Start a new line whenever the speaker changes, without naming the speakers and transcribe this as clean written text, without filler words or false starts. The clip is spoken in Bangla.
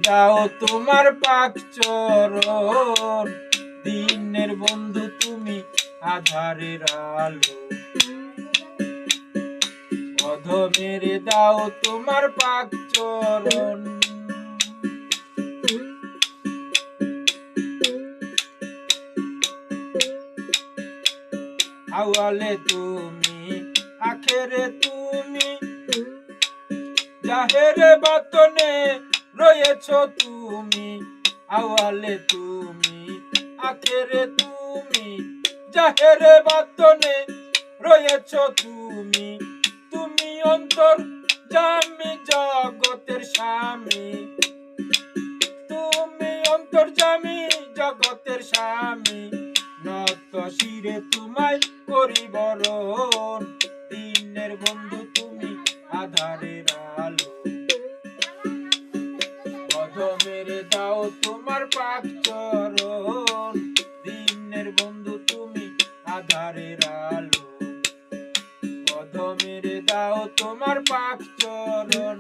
দাও তোমার পাক চরণ, দিনের বন্ধু তুমি আধারের আলো। অধমেরে দাও তোমার পাক চরণ। আওয়ালে তুমি, আখেরে তুমি, জাহেরে বাতনে রয়েছ তুমি। আওয়ালে তুমি, আখেরে তুমি, জাহেরে বাতনে রয়েছ তুমি। তুমি অন্তর জামি জগতের স্বামী, তুমি অন্তর জামি জগতের স্বামী। নত শিরে তোমায় করি বরণ, দিনের বন্ধু তুমি আধারের আলো। অধমেরে দাও তোমার পাক চরণ, দিনের বন্ধু তুমি আধারের আলো। অধমেরে দাও তোমার পাক চরণ।